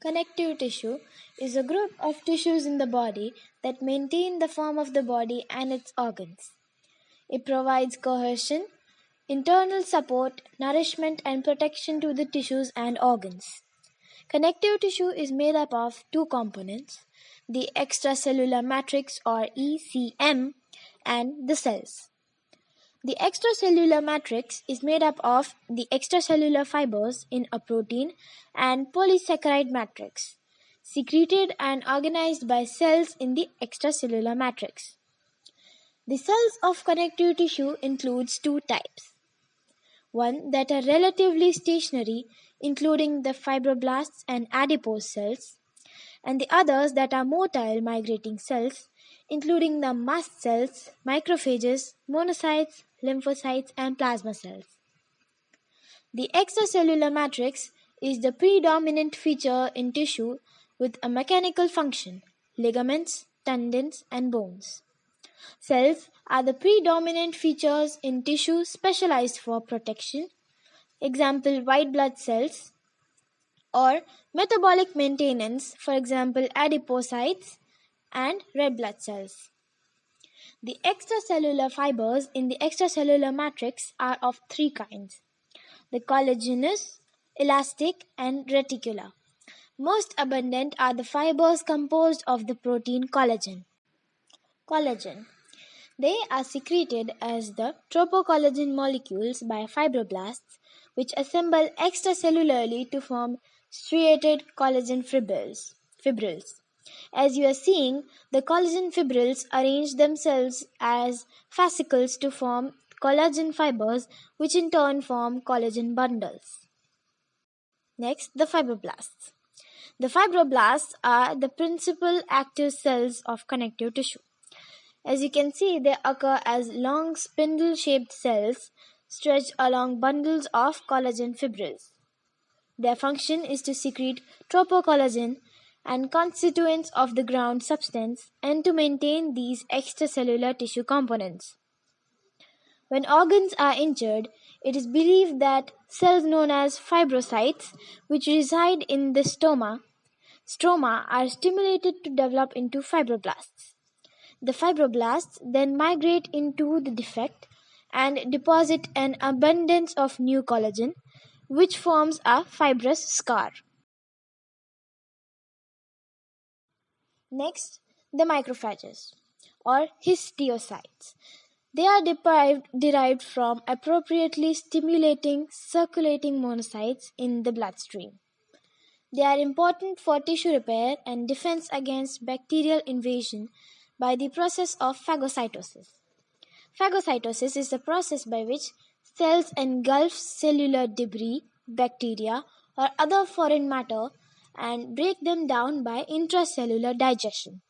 Connective tissue is a group of tissues in the body that maintain the form of the body and its organs. It provides cohesion, internal support, nourishment, and protection to the tissues and organs. Connective tissue is made up of two components, the extracellular matrix or ECM and the cells. The extracellular matrix is made up of the extracellular fibers in a protein and polysaccharide matrix, secreted and organized by cells in the extracellular matrix. The cells of connective tissue includes two types. One that are relatively stationary, including the fibroblasts and adipose cells, and the others that are motile migrating cells, including the mast cells, microphages, monocytes, lymphocytes, and plasma cells. The extracellular matrix is the predominant feature in tissue with a mechanical function, ligaments, tendons, and bones. Cells are the predominant features in tissue specialized for protection, example white blood cells, or metabolic maintenance, for example adipocytes and red blood cells. The extracellular fibers in the extracellular matrix are of three kinds: the collagenous, elastic, and reticular. Most abundant are the fibers composed of the protein collagen. Collagen. They are secreted as the tropocollagen molecules by fibroblasts, which assemble extracellularly to form striated collagen fibrils. As you are seeing, the collagen fibrils arrange themselves as fascicles to form collagen fibers, which in turn form collagen bundles. Next, the fibroblasts. The fibroblasts are the principal active cells of connective tissue. As you can see, they occur as long spindle-shaped cells stretched along bundles of collagen fibrils. Their function is to secrete tropocollagen and constituents of the ground substance and to maintain these extracellular tissue components. When organs are injured, it is believed that cells known as fibrocytes, which reside in the stroma, are stimulated to develop into fibroblasts. The fibroblasts then migrate into the defect and deposit an abundance of new collagen, which forms a fibrous scar. Next, the microphages or histiocytes. They are derived from appropriately stimulating circulating monocytes in the bloodstream. They are important for tissue repair and defense against bacterial invasion by the process of phagocytosis. Phagocytosis is the process by which cells engulf cellular debris, bacteria, or other foreign matter and break them down by intracellular digestion.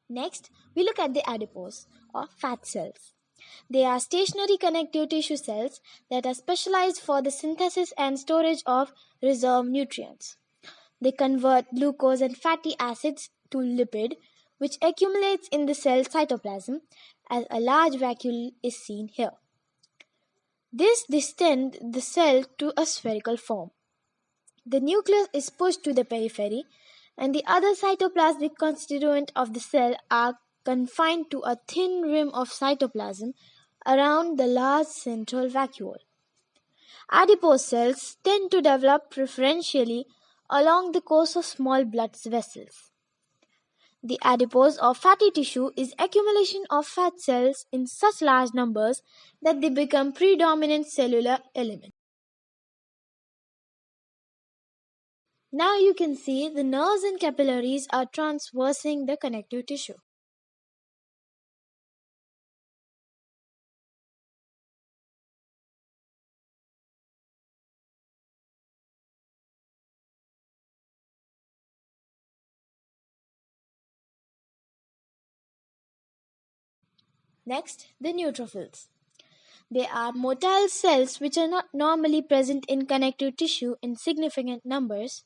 Next, we look at the adipose or fat cells. They are stationary connective tissue cells that are specialized for the synthesis and storage of reserve nutrients. They convert glucose and fatty acids to lipid, which accumulates in the cell cytoplasm as a large vacuole is seen here. This distends the cell to a spherical form. The nucleus is pushed to the periphery, and the other cytoplasmic constituents of the cell are confined to a thin rim of cytoplasm around the large central vacuole. Adipose cells tend to develop preferentially along the course of small blood vessels. The adipose or fatty tissue is accumulation of fat cells in such large numbers that they become predominant cellular element. Now you can see the nerves and capillaries are traversing the connective tissue. Next, the neutrophils. They are motile cells which are not normally present in connective tissue in significant numbers.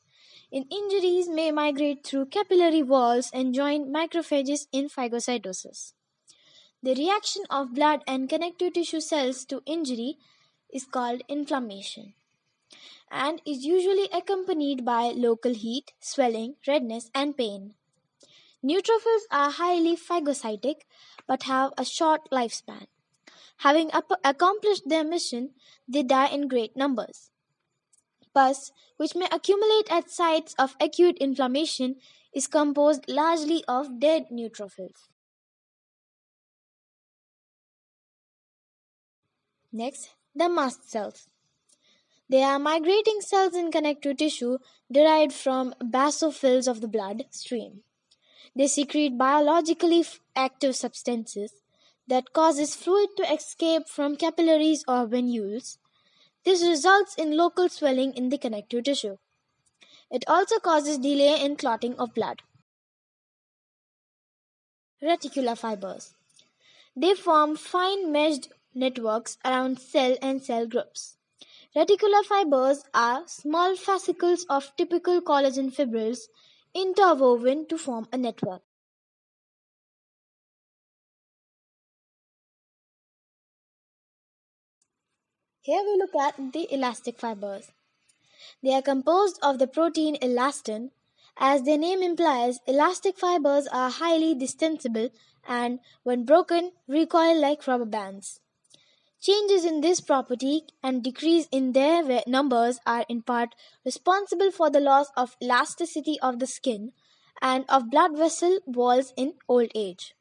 In injuries may migrate through capillary walls and join microphages in phagocytosis. The reaction of blood and connective tissue cells to injury is called inflammation. and is usually accompanied by local heat, swelling, redness, and pain. Neutrophils are highly phagocytic but have a short lifespan. Having accomplished their mission, they die in great numbers. Pus, which may accumulate at sites of acute inflammation, is composed largely of dead neutrophils. Next, the mast cells. They are migrating cells in connective tissue derived from basophils of the blood stream. They secrete biologically active substances that causes fluid to escape from capillaries or venules. This results in local swelling in the connective tissue. It also causes delay in clotting of blood. Reticular fibers. They form fine meshed networks around cell and cell groups. Reticular fibers are small fascicles of typical collagen fibrils interwoven to form a network. Here we look at the elastic fibers. They are composed of the protein elastin. As their name implies, elastic fibers are highly distensible and, when broken, recoil like rubber bands. Changes in this property and decrease in their numbers are in part responsible for the loss of elasticity of the skin and of blood vessel walls in old age.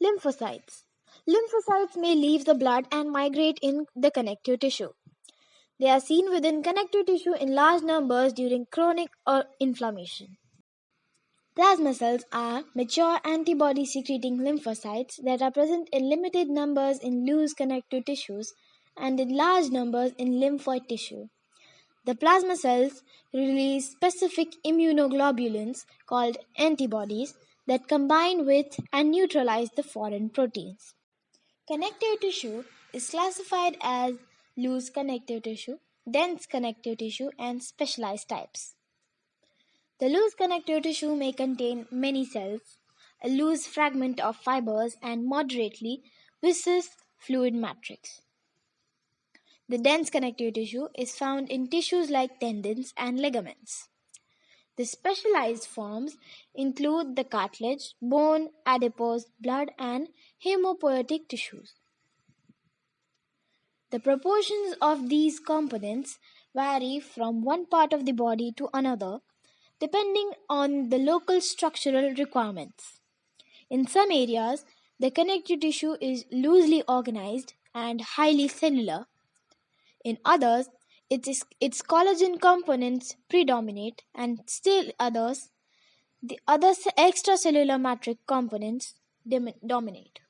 Lymphocytes. Lymphocytes may leave the blood and migrate in the connective tissue. They are seen within connective tissue in large numbers during chronic or inflammation. Plasma cells are mature antibody secreting lymphocytes that are present in limited numbers in loose connective tissues and in large numbers in lymphoid tissue. The plasma cells release specific immunoglobulins called antibodies that combine with and neutralize the foreign proteins. Connective tissue is classified as loose connective tissue, dense connective tissue, and specialized types. The loose connective tissue may contain many cells, a loose fragment of fibers, and moderately viscous fluid matrix. The dense connective tissue is found in tissues like tendons and ligaments. The specialized forms include the cartilage, bone, adipose, blood, and hemopoietic tissues. The proportions of these components vary from one part of the body to another depending on the local structural requirements. In some areas, the connective tissue is loosely organized and highly cellular. In others, its collagen components predominate, and still others, the other extracellular matrix components dominate.